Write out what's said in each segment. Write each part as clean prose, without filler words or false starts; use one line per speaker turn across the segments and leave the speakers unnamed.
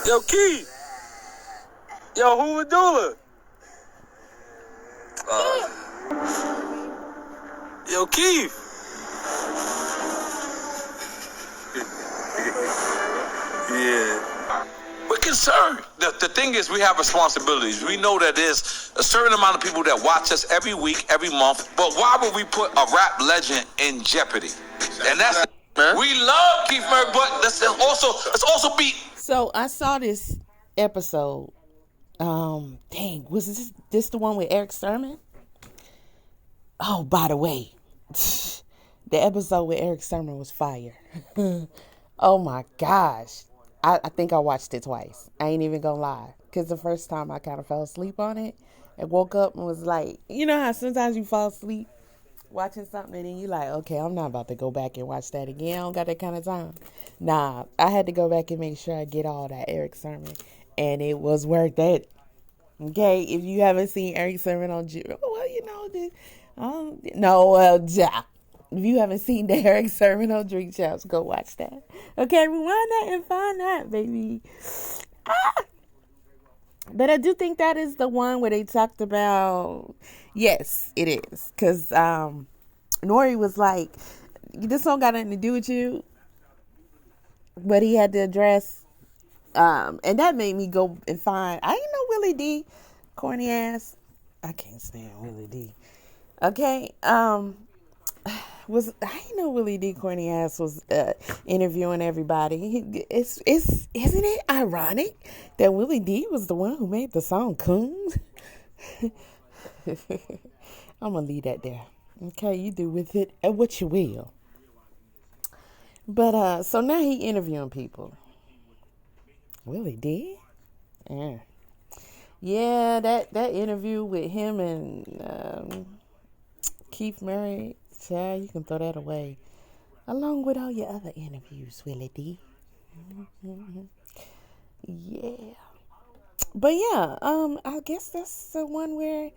Yo, Keith. Yo, who was doula? Yo, Keith. Yeah. We're concerned. The thing is, we have responsibilities. We know that there's a certain amount of people that watch us every week, every month. But why would we put a rap legend in jeopardy? And that's we love Keith Murray, but let's also be.
So I saw this episode. Was this the one with Eric Sermon? Oh, by the way, the episode with Eric Sermon was fire. Oh my gosh. I think I watched it twice. I ain't even gonna lie. Because the first time I kind of fell asleep on it and woke up and was like, you know how sometimes you fall asleep watching something and then you like, okay, I'm not about to go back and watch that again. I don't got that kind of time. Nah, I had to go back and make sure I get all that Eric Sermon. And it was worth it. Okay, if you haven't seen Eric Sermon on, well, you know, if you haven't seen the Eric Sermon on Drink Champs, go watch that. Okay, rewind that and find that, baby. But I do think that is the one where they talked about, yes, it is. Because Nori was like, this don't got nothing to do with you. But he had to address, and that made me go and find, I didn't know Willie D, corny ass. I can't stand Willie D. Okay, I didn't know Willie D corny ass was interviewing everybody. Isn't it ironic that Willie D was the one who made the song Coons? I'm gonna leave that there. Okay, you do with it what you will. But so now he interviewing people. Willie D? Yeah, that interview with him and Keith Murray. Yeah, you can throw that away. Along with all your other interviews, Willie D. Mm-hmm. Yeah. But yeah, I guess that's the one where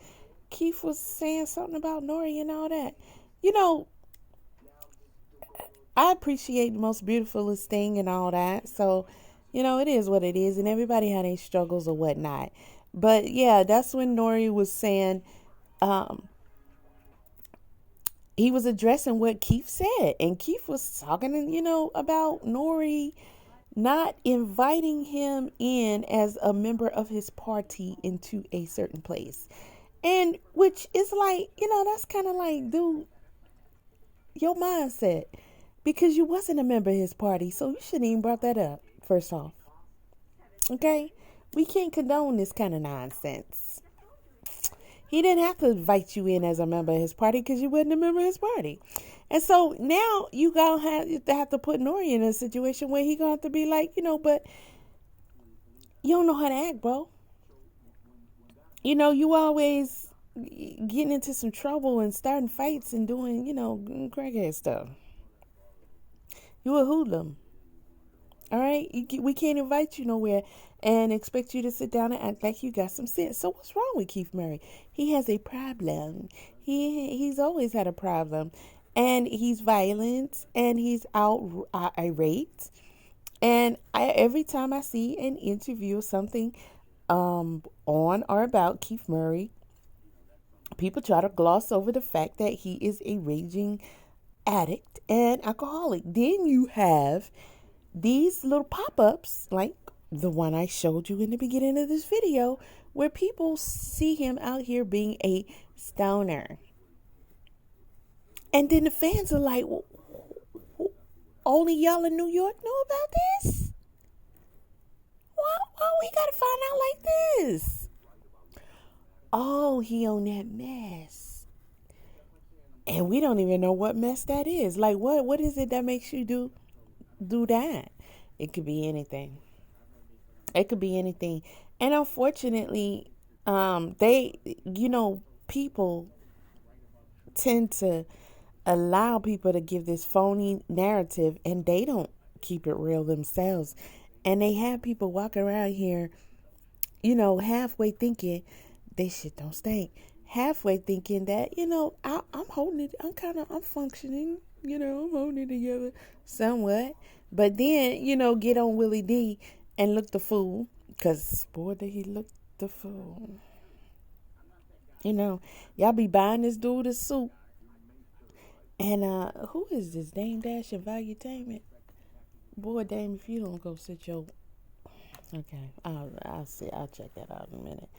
Keith was saying something about Nori and all that. You know, I appreciate the most beautifulest thing and all that. So, you know, it is what it is. And everybody had their struggles or whatnot. But yeah, that's when Nori was saying, he was addressing what Keith said. And Keith was talking, you know, about Nori not inviting him in as a member of his party into a certain place. And which is like, you know, that's kind of like, dude, your mindset. Because you wasn't a member of his party. So you shouldn't even brought that up, first off. Okay? We can't condone this kind of nonsense. He didn't have to invite you in as a member of his party because you wasn't a member of his party. And so now you gonna have to put Nori in a situation where he gonna have to be like, you know, but you don't know how to act, bro. You know, you always getting into some trouble and starting fights and doing, you know, crackhead stuff. You a hoodlum. All right? We can't invite you nowhere and expect you to sit down and act like you got some sense. So what's wrong with Keith Murray? He has a problem. He's always had a problem. And he's violent and he's irate. And every time I see an interview or something on or about Keith Murray, people try to gloss over the fact that he is a raging addict and alcoholic. Then you have these little pop-ups like the one I showed you in the beginning of this video where people see him out here being a stoner. And then the fans are like, only y'all in New York know about this? Why we gotta find out like this? Oh, he on that mess. And we don't even know what mess that is. Like, what is it that makes you do that? It could be anything. It could be anything. And unfortunately, people tend to allow people to give this phony narrative and they don't keep it real themselves. And they have people walking around here, you know, halfway thinking this shit don't stink. Halfway thinking that, you know, I'm holding it. I'm functioning, you know, I'm holding it together somewhat. But then, get on Willie D and look the fool. Because, boy, did he look the fool. Y'all be buying this dude a suit. And who is this? Dame Dash of Valuetainment? Boy, Dame, if you don't go sit your... Okay, I'll see. I'll check that out in a minute.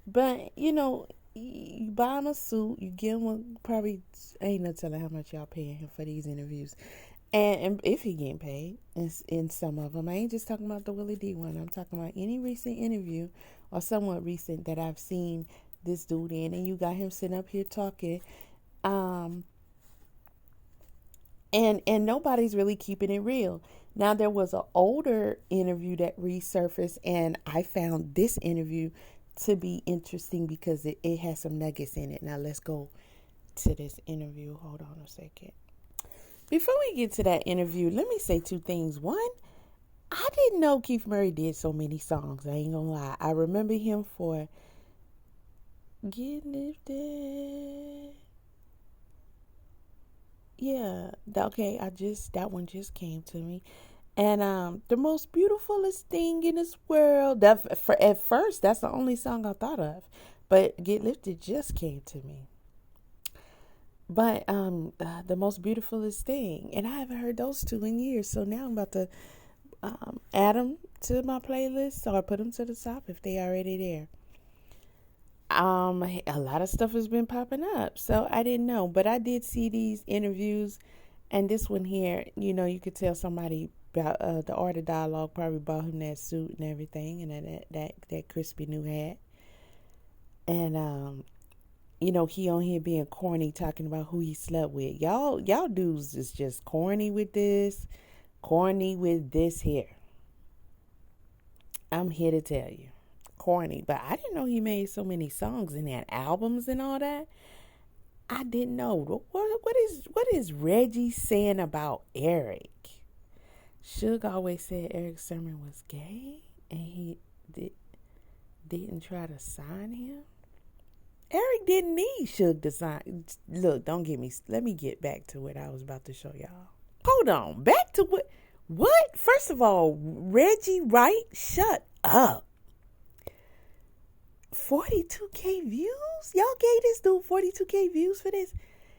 But, you buy him a suit. You give him probably... Ain't no telling how much y'all paying him for these interviews. And if he getting paid in some of them. I ain't just talking about the Willie D one. I'm talking about any recent interview or somewhat recent that I've seen this dude in. And you got him sitting up here talking. And nobody's really keeping it real. Now, there was an older interview that resurfaced. And I found this interview to be interesting because it has some nuggets in it. Now, let's go to this interview. Hold on a second. Before we get to that interview, let me say two things. One, I didn't know Keith Murray did so many songs. I ain't gonna lie. I remember him for Get Lifted. Yeah, okay, that one just came to me. And The Most Beautifulest Thing in This World. At first, that's the only song I thought of. But Get Lifted just came to me. But The Most Beautifulest Thing. And I haven't heard those two in years. So now I'm about to add them to my playlist or put them to the top if they already there. A lot of stuff has been popping up. So I didn't know. But I did see these interviews. And this one here, you could tell somebody about the art of dialogue probably bought him that suit and everything. And that crispy new hat. And he on here being corny, talking about who he slept with. Y'all dudes is just corny with this here. I'm here to tell you. Corny. But I didn't know he made so many songs and had albums and all that. I didn't know. What is Reggie saying about Eric? Suge always said Eric Sermon was gay and he didn't try to sign him. Eric didn't need Suge to sign. Look, don't get me. Let me get back to what I was about to show y'all. Hold on. Back to what? What? First of all, Reggie Wright, shut up. 42K views? Y'all gave this dude 42K views for this?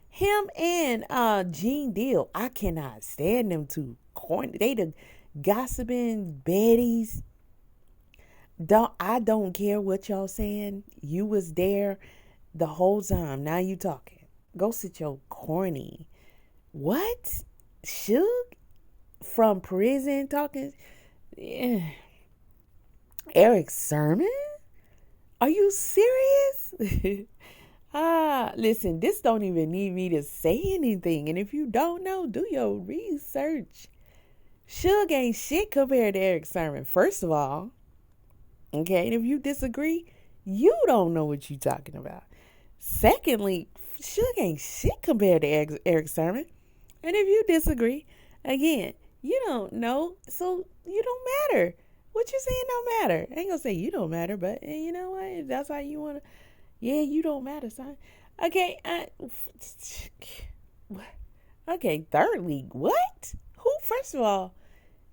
Him and Gene Deal. I cannot stand them two. Corny. They the gossiping baddies. I don't care what y'all saying. You was there the whole time. Now you talking. Go sit your corny. What? Suge? From prison talking? Yeah. Eric Sermon? Are you serious? Listen, this don't even need me to say anything. And if you don't know, do your research. Suge ain't shit compared to Eric Sermon. First of all. Okay, and if you disagree, you don't know what you're talking about. Secondly, Suge ain't shit compared to Eric Sermon. And if you disagree, again, you don't know, so you don't matter. What you saying don't matter. I ain't gonna say you don't matter, but you know what? If that's how you wanna, yeah, you don't matter, son. Okay, okay, thirdly, what? Who? First of all,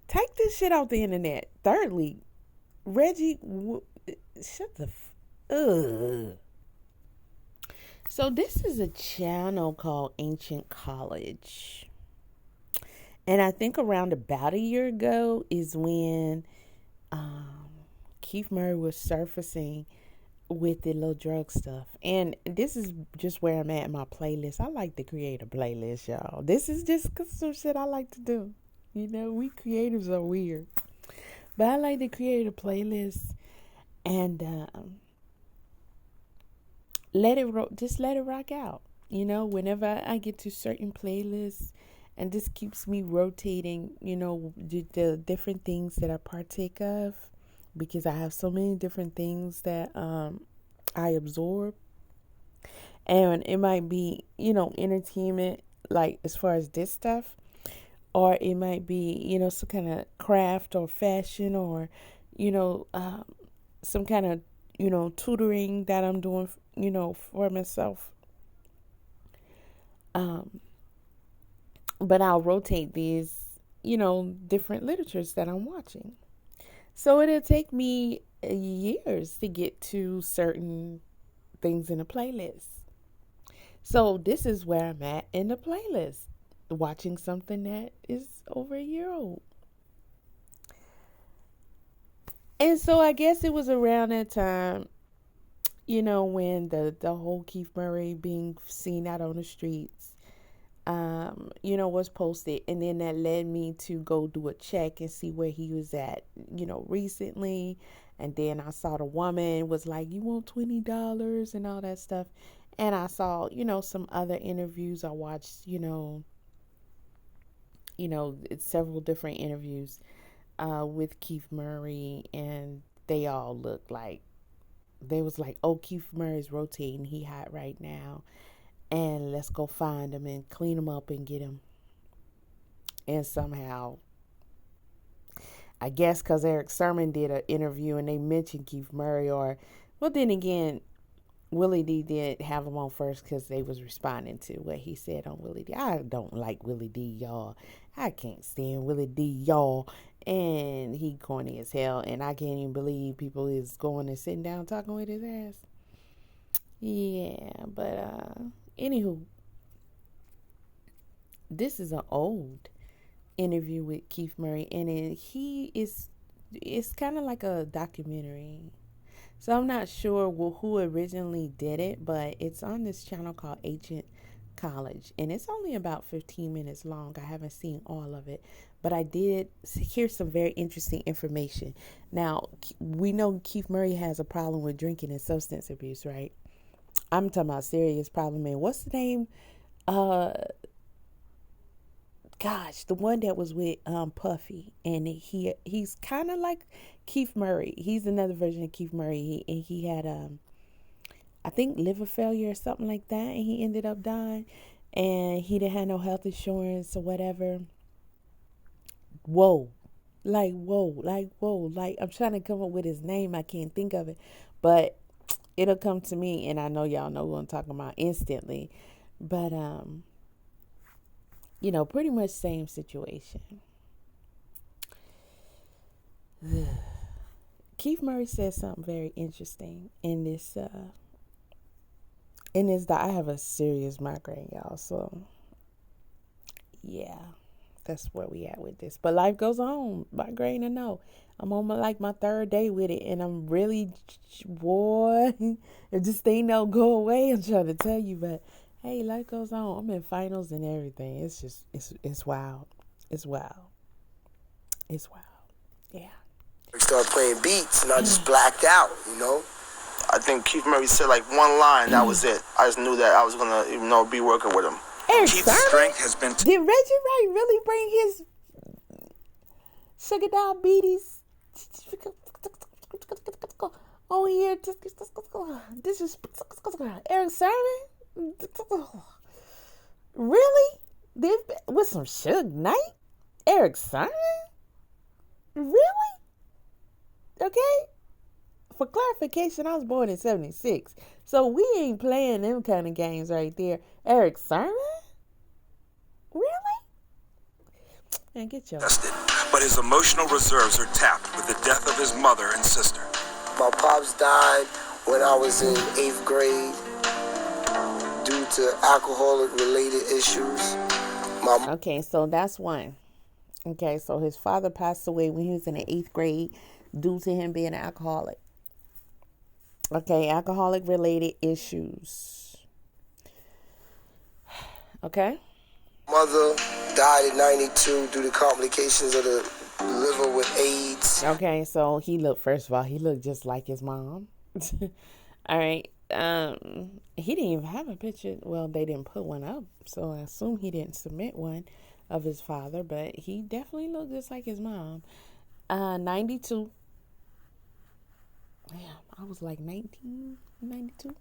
take this shit off the internet. Thirdly, Reggie, shut the So this is a channel called Ancient College. And I think around about a year ago is when Keith Murray was surfacing with the little drug stuff. And this is just where I'm at in my playlist. I like to create a playlist, y'all. This is just some shit I like to do. We creatives are weird. But I like to create a playlist and let it rock out. Whenever I get to certain playlists, and this keeps me rotating, the different things that I partake of, because I have so many different things that I absorb. And it might be, entertainment, like as far as this stuff. Or it might be, some kind of craft or fashion or, some kind of, tutoring that I'm doing, for myself. but I'll rotate these, different literatures that I'm watching. So it'll take me years to get to certain things in a playlist. So this is where I'm at in the playlist, watching something that is over a year old. And so I guess it was around that time, when the whole Keith Murray being seen out on the streets, was posted. And then that led me to go do a check and see where he was at, recently. And then I saw the woman was like, you want $20 and all that stuff. And I saw, some other interviews. I watched, several different interviews with Keith Murray, and they all looked like, they was like, oh, Keith Murray's rotating, he hot right now, and let's go find him and clean him up and get him. And somehow, I guess because Eric Sermon did an interview and they mentioned Keith Murray, well, then again, Willie D did have him on first because they was responding to what he said on Willie D. I don't like Willie D, y'all. I can't stand Willie D, y'all. And he corny as hell. And I can't even believe people is going and sitting down talking with his ass. Yeah, but anywho, this is an old interview with Keith Murray, and it's kind of like a documentary. So I'm not sure who originally did it, but it's on this channel called Ancient College, and it's only about 15 minutes long. I haven't seen all of it, but I did hear some very interesting information. Now, we know Keith Murray has a problem with drinking and substance abuse, right? I'm talking about serious problem. And what's the name? The one that was with Puffy, and he's kind of like Keith Murray. He's another version of Keith Murray. He had I think liver failure or something like that, and he ended up dying, and he didn't have no health insurance or whatever. Whoa, I'm trying to come up with his name. I can't think of it, but it'll come to me, and I know y'all know who I'm talking about instantly. But pretty much same situation. Keith Murray said something very interesting in this. I have a serious migraine, y'all. So, yeah, that's where we at with this. But life goes on. Migraine or no, I'm on my third day with it, and I'm really, boy, if this thing don't go away, I'm trying to tell you, but. Hey, life goes on. I'm in finals and everything. It's just, it's wild. It's wild. It's wild. Yeah.
We started playing beats and I just blacked out, I think Keith Murray said like one line. That was it. I just knew that I was going to, be working with him.
Keith's strength has been...
Did Reggie Wright really bring his sugar diabetes on here? This is Eric Sermon? Really? With some Suge Knight? Eric Sermon? Really? Okay. For clarification, I was born in 76. So we ain't playing them kind of games right there. Eric Sermon? Really? Man, get your...
But his emotional reserves are tapped with the death of his mother and sister.
My pops died when I was in 8th grade. Due to alcoholic-related issues.
Okay, so that's one. Okay, so his father passed away when he was in the 8th grade due to him being an alcoholic. Okay, alcoholic-related issues. Okay?
Mother died at 92 due to complications of the liver with AIDS.
Okay, so he looked just like his mom. All right. He didn't even have a picture. Well, they didn't put one up, so I assume he didn't submit one of his father, but he definitely looked just like his mom. 92. Damn, I was like 19, 92,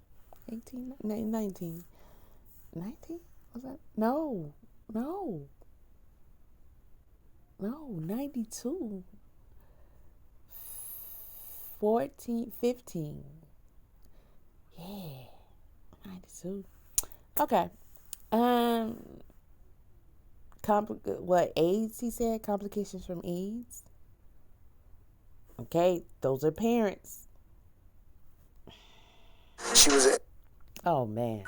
18, 19. 19? Was that? No, 92. 14, 15. Yeah, 92. Okay. AIDS, he said? Complications from AIDS? Okay, those are parents.
She was a...
Oh, man.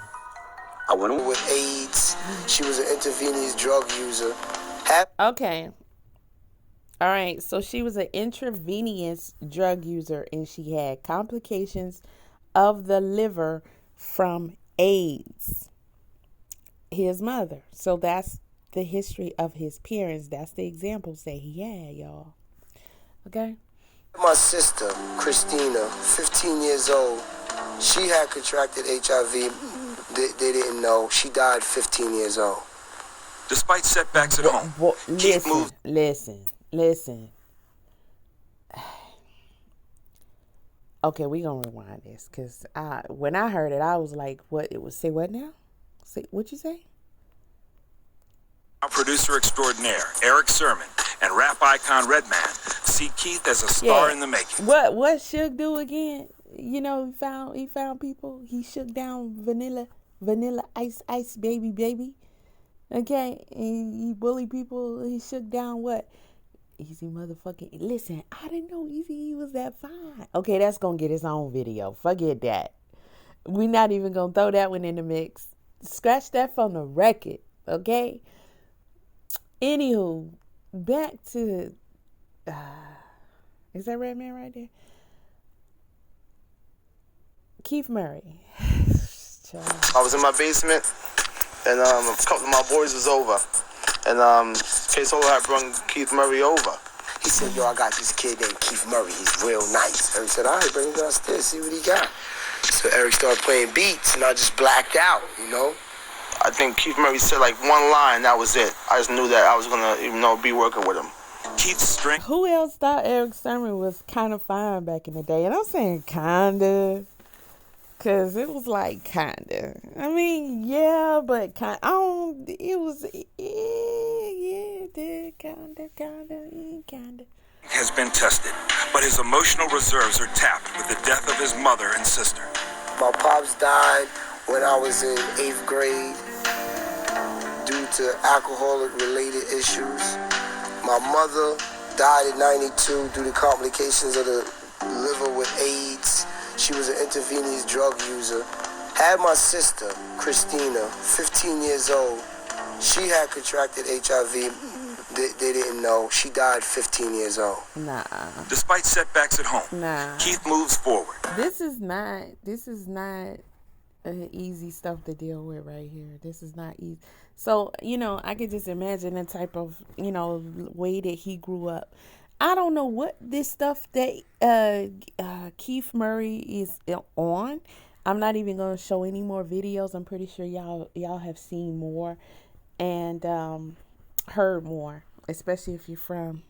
I went with AIDS. She was an intravenous drug user.
Okay. All right, so she was an intravenous drug user and she had complications of the liver from AIDS. His mother. So that's the history of his parents. That's the examples that he had, y'all. Okay?
My sister, Christina, 15 years old, she had contracted HIV. They didn't know. She died 15 years old.
Despite setbacks at home,
Listen. Okay, we gonna rewind this because when I heard it, I was like, "What? It was say what now? Say what you say?"
Our producer extraordinaire Eric Sermon and rap icon Redman see Keith as a star in the making.
What Suge do again? You know, he found people. He shook down vanilla ice baby. Okay, and he bullied people. He shook down what? Easy motherfucking... Listen, I didn't know Easy was that fine. Okay, that's going to get its own video. Forget that. We're not even going to throw that one in the mix. Scratch that from the record, okay? Anywho, back to... is that Redman right there? Keith Murray.
I was in my basement, and a couple of my boys was over. And Case Holder had brought Keith Murray over. He said, yo, I got this kid named Keith Murray. He's real nice. Eric said, all right, bring him downstairs, see what he got. So Eric started playing beats, and I just blacked out, you know? I think Keith Murray said like one line, that was it. I just knew that I was going to, be working with him.
Keith's strength.
Who else thought Eric Sermon was kind of fine back in the day? And I'm saying kind of. Because it was like kind of. I mean, yeah, but kind of. It was, kind of.
Has been tested, but his emotional reserves are tapped with the death of his mother and sister.
My pops died when I was in 8th grade due to alcoholic-related issues. My mother died at 92 due to complications of the liver with AIDS. She was an intravenous drug user. Had my sister, Christina, 15 years old. She had contracted HIV. They didn't know. She died 15 years old.
Nah.
Despite setbacks at home, Keith moves forward.
This is not easy stuff to deal with right here. This is not easy. So, I could just imagine the type of, way that he grew up. I don't know what this stuff that Keith Murray is on. I'm not even going to show any more videos. I'm pretty sure y'all have seen more and heard more, especially if you're from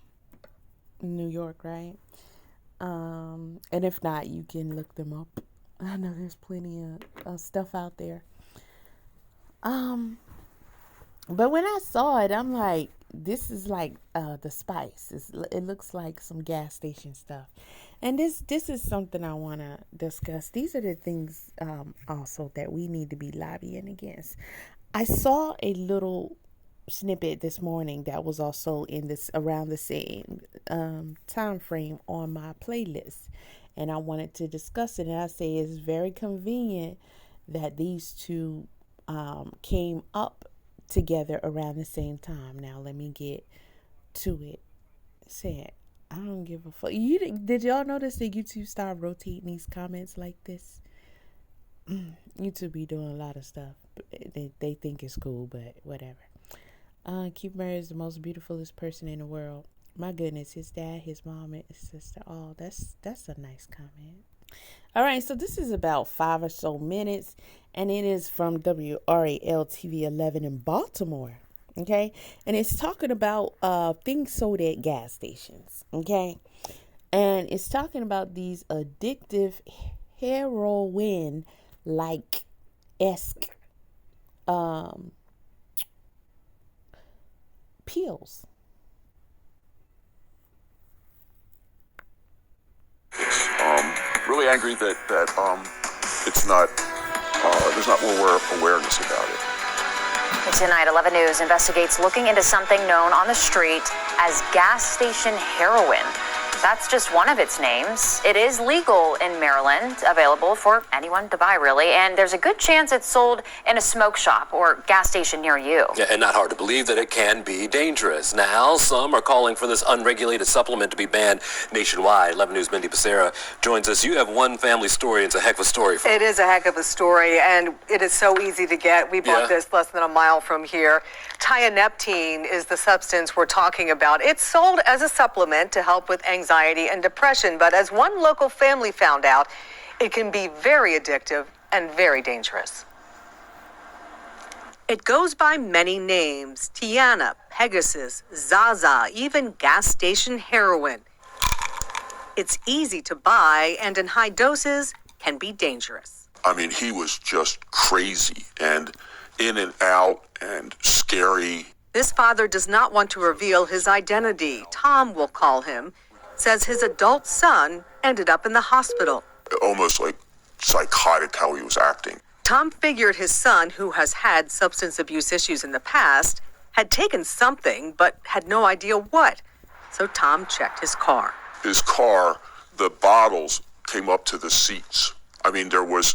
New York, right? And if not, you can look them up. I know there's plenty of stuff out there. But when I saw it, I'm like, this is like the Spice. It looks like some gas station stuff. And this is something I want to discuss. These are the things also that we need to be lobbying against. I saw a little snippet this morning that was also in this around the same time frame on my playlist. And I wanted to discuss it. And I say it's very convenient that these two came up together around the same time. Now let me get to it. Said, I don't give a fuck. Did y'all notice that YouTube started rotating these comments like this? YouTube be doing a lot of stuff. They think it's cool, but whatever. Keith Murray is the most beautifulest person in the world. My goodness, his dad, his mom, and his sister. Oh, that's a nice comment. All right, so this is about 5 or so minutes, and it is from WRAL TV 11 in Baltimore. Okay, and it's talking about things sold at gas stations. Okay, and it's talking about these addictive heroin like esque pills.
Really angry that it's not there's not more awareness about it.
Tonight, 11 News investigates looking into something known on the street as gas station heroin. That's just one of its names. It is legal in Maryland, available for anyone to buy, really, and there's a good chance it's sold in a smoke shop or gas station near you.
Yeah, and not hard to believe that it can be dangerous. Now, some are calling for this unregulated supplement to be banned nationwide. 11 News' Mindy Becerra joins us. You have one family story. It's a heck of a story.
It is a heck of a story, and it is so easy to get. We bought this less than a mile from here. Tianeptine is the substance we're talking about. It's sold as a supplement to help with anxiety and depression, but as one local family found out, it can be very addictive and very dangerous. It goes by many names: Tiana, Pegasus, Zaza, even gas station heroin. It's easy to buy and in high doses can be dangerous.
I mean, he was just crazy and in and out and scary.
This father does not want to reveal his identity. Tom, we'll call him, says his adult son ended up in the hospital.
Almost like psychotic how he was acting.
Tom figured his son, who has had substance abuse issues in the past, had taken something but had no idea what. So Tom checked his car.
His car, the bottles came up to the seats. I mean, there was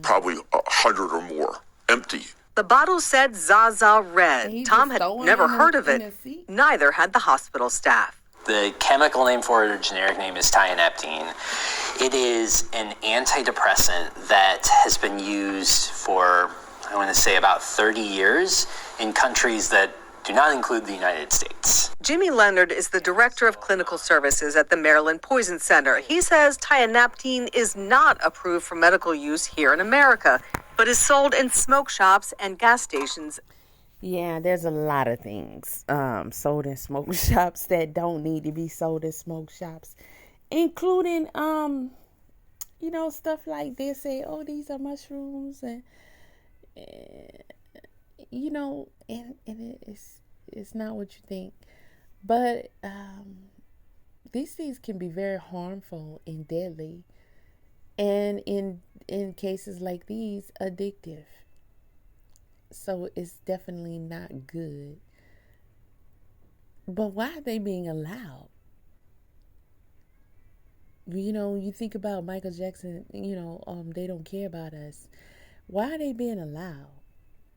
probably 100 or more, empty.
The bottle said Zaza Red. Tom had never heard of it. Neither had the hospital staff.
The chemical name for it, or generic name, is tianeptine. It is an antidepressant that has been used for, I want to say, about 30 years in countries that do not include the United States.
Jimmy Leonard is the director of clinical services at the Maryland Poison Center. He says tianeptine is not approved for medical use here in America, but is sold in smoke shops and gas stations.
Yeah, there's a lot of things sold in smoke shops that don't need to be sold in smoke shops, including, stuff like they say, oh, these are mushrooms, and it's not what you think. But these things can be very harmful and deadly, and in cases like these, addictive. So it's definitely not good. But why are they being allowed? You think about Michael Jackson, they don't care about us. Why are they being allowed?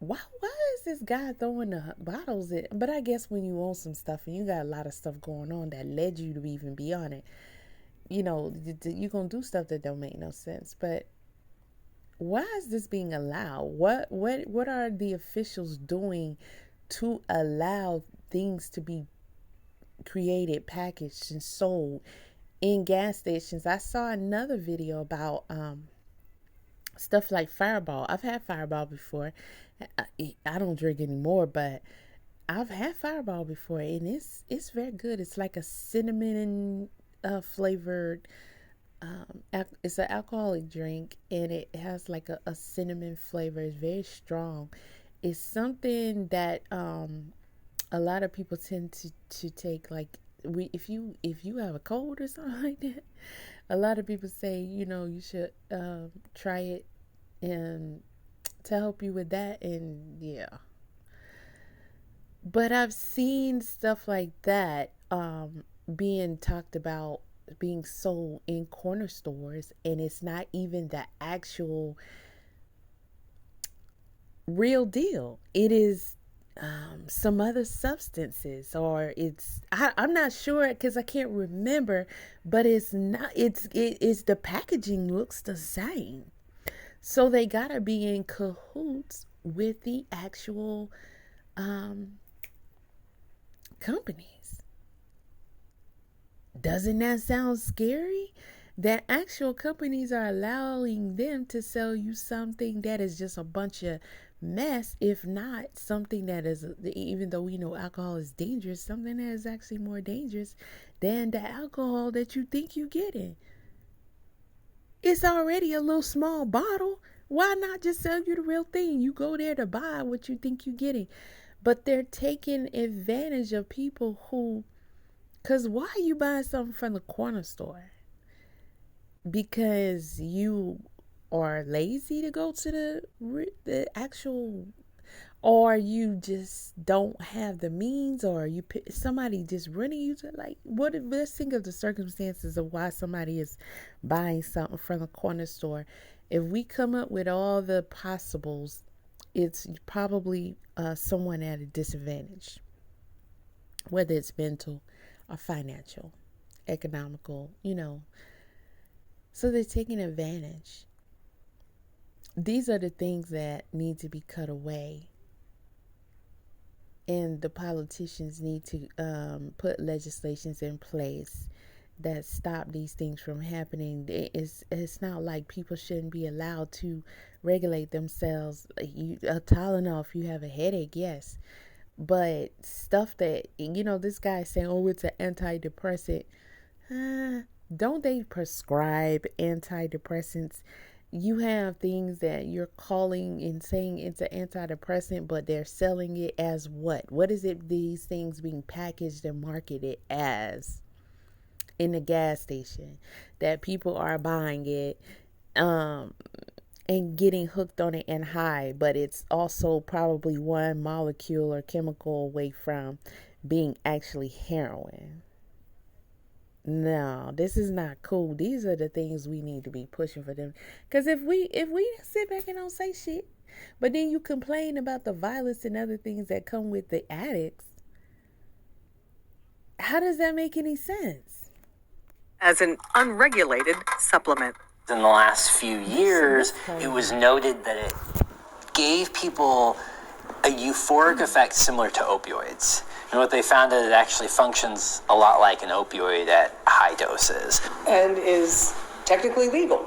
Why is this guy throwing the bottles in? But I guess when you own some stuff and you got a lot of stuff going on that led you to even be on it, you're going to do stuff that don't make no sense. But why is this being allowed? What are the officials doing to allow things to be created, packaged, and sold in gas stations? I saw another video about stuff like Fireball. I've had Fireball before. I don't drink anymore, but I've had Fireball before, and it's very good. It's like a cinnamon flavored. It's an alcoholic drink, and it has like a cinnamon flavor. It's very strong. It's something that a lot of people tend to take. Like if you have a cold or something like that, a lot of people say you should try it and to help you with that. And yeah, but I've seen stuff like that being talked about, being sold in corner stores, and it's not even the actual real deal. It is some other substances, or I'm not sure because I can't remember, but it's not. It's the packaging looks the same, so they gotta be in cahoots with the actual companies. Doesn't that sound scary? That actual companies are allowing them to sell you something that is just a bunch of mess, if not something that is, even though we know alcohol is dangerous, something that is actually more dangerous than the alcohol that you think you're getting. It's already a little small bottle. Why not just sell you the real thing? You go there to buy what you think you're getting. But they're taking advantage of people who... Because why are you buying something from the corner store? Because you are lazy to go to the actual... or you just don't have the means, or somebody just running you to, like, let's think of the circumstances of why somebody is buying something from a corner store. If we come up with all the possibles, it's probably someone at a disadvantage, whether it's mental or financial, economical, so they're taking advantage. These are the things that need to be cut away. And the politicians need to put legislations in place that stop these things from happening. It's not like people shouldn't be allowed to regulate themselves. Tylenol, if you have a headache, yes. But stuff that, this guy saying, oh, it's an antidepressant. Don't they prescribe antidepressants? You have things that you're calling and saying it's an antidepressant, but they're selling it as what? What is it, these things being packaged and marketed as in the gas station, that people are buying it and getting hooked on it and high, but it's also probably one molecule or chemical away from being actually heroin. No, this is not cool. These are the things we need to be pushing for them. Because if we sit back and don't say shit, but then you complain about the violence and other things that come with the addicts, how does that make any sense?
As an unregulated supplement.
In the last few years, it was noted that it gave people a euphoric effect similar to opioids. And what they found is it actually functions a lot like an opioid at high doses.
And is technically legal.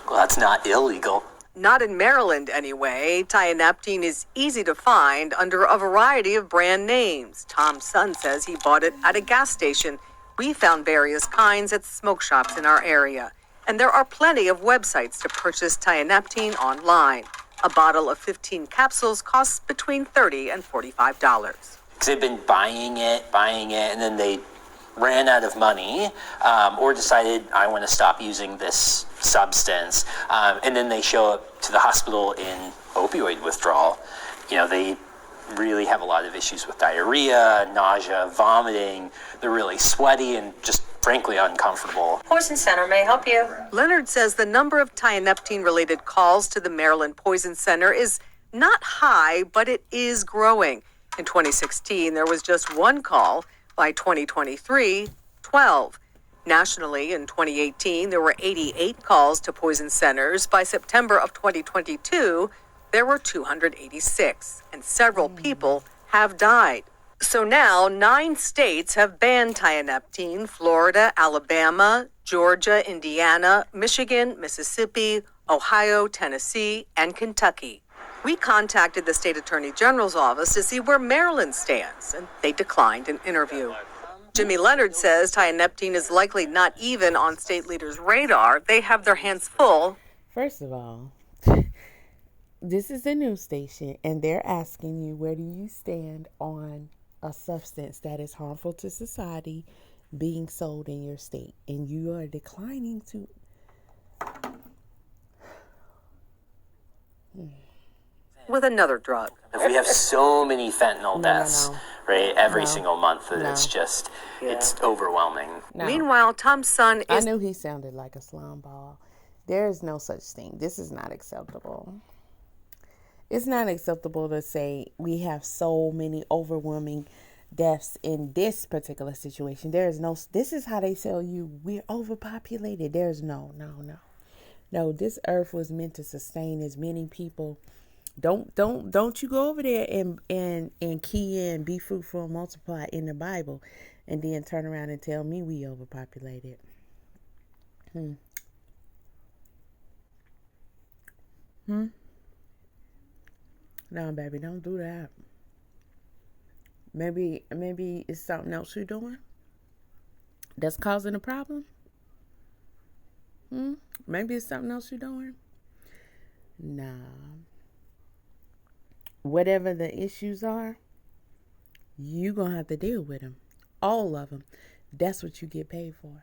Well, that's not illegal.
Not in Maryland, anyway. Tianeptine is easy to find under a variety of brand names. Tom's son says he bought it at a gas station. We found various kinds at smoke shops in our area. And there are plenty of websites to purchase Tianeptine online. A bottle of 15 capsules costs between $30 and $45.
Because they've been buying it, and then they ran out of money or decided, I want to stop using this substance. And then they show up to the hospital in opioid withdrawal. They really have a lot of issues with diarrhea, nausea, vomiting. They're really sweaty and just frankly uncomfortable.
Poison Center may help you.
Leonard says the number of Tianeptine-related calls to the Maryland Poison Center is not high, but it is growing. In 2016, there was just one call. By 2023, 12. Nationally, in 2018, there were 88 calls to poison centers. By September of 2022, there were 286, and several people have died. So now, 9 states have banned Tianeptine: Florida, Alabama, Georgia, Indiana, Michigan, Mississippi, Ohio, Tennessee, and Kentucky. We contacted the state attorney general's office to see where Maryland stands, and they declined an interview. Jimmy Leonard says Tianeptine is likely not even on state leaders' radar. They have their hands full.
First of all, this is a news station, and they're asking you, where do you stand on a substance that is harmful to society being sold in your state? And you are declining to...
With another drug.
We have so many fentanyl deaths, right, every single month that it's just, it's overwhelming.
Meanwhile, Tom's son is...
I knew he sounded like a slime ball. There is no such thing. This is not acceptable. It's not acceptable to say we have so many overwhelming deaths in this particular situation. There is no... This is how they tell you we're overpopulated. There's no. This earth was meant to sustain as many people. Don't you go over there and key in be fruitful and multiply in the Bible and then turn around and tell me we overpopulated. No, baby, don't do that. Maybe it's something else you're doing that's causing a problem. Maybe it's something else you're doing. Nah. Whatever the issues are, you're going to have to deal with them. All of them. That's what you get paid for.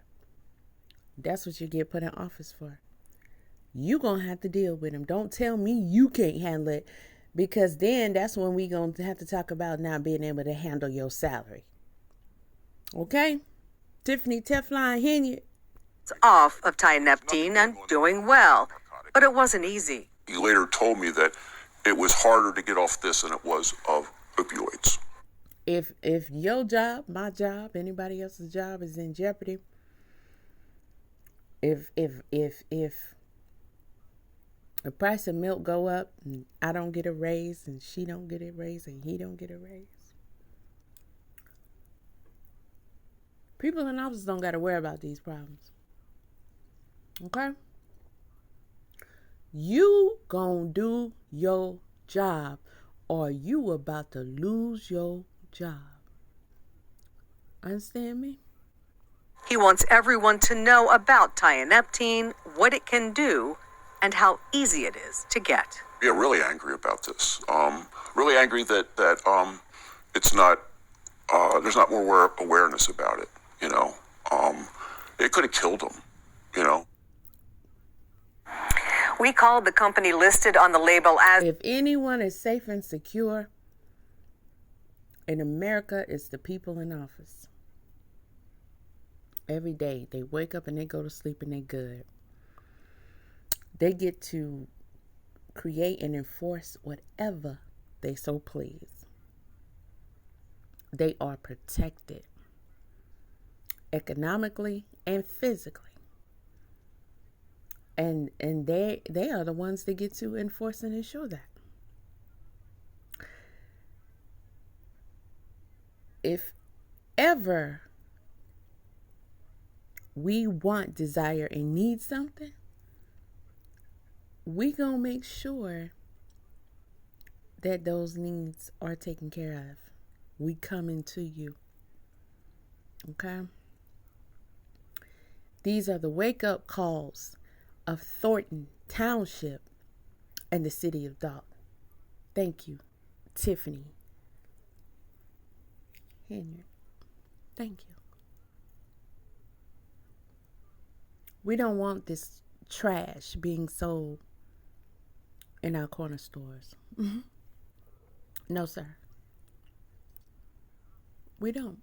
That's what you get put in office for. You're going to have to deal with them. Don't tell me you can't handle it. Because then that's when we going to have to talk about not being able to handle your salary. Okay? Tiffany Teflon Henyard.
Off of Tianeptine and doing well, but it wasn't easy.
He later told me that it was harder to get off this than it was of opioids.
If your job, my job, anybody else's job is in jeopardy, if the price of milk go up and I don't get a raise and she don't get a raise and he don't get a raise, people in office don't got to worry about these problems. Okay? You gonna do your job or you about to lose your job. Understand me?
He wants everyone to know about Tianeptine, what it can do, and how easy it is to get.
Yeah, really angry about this. Really angry that it's not. There's not more awareness about it. You know, it could have killed him. You know.
We called the company listed on the label as.
If anyone is safe and secure in America, it's the people in office. Every day they wake up and they go to sleep and they're good. They get to create and enforce whatever they so please. They are protected economically and physically. And they are the ones that get to enforce and ensure that. If ever we want, desire, and need something, we gonna make sure that those needs are taken care of. We coming to you. Okay? These are the wake-up calls of Thornton Township and the city of Dalton. Thank you, Tiffany Henyard. Thank you. We don't want this trash being sold in our corner stores. No, sir. We don't.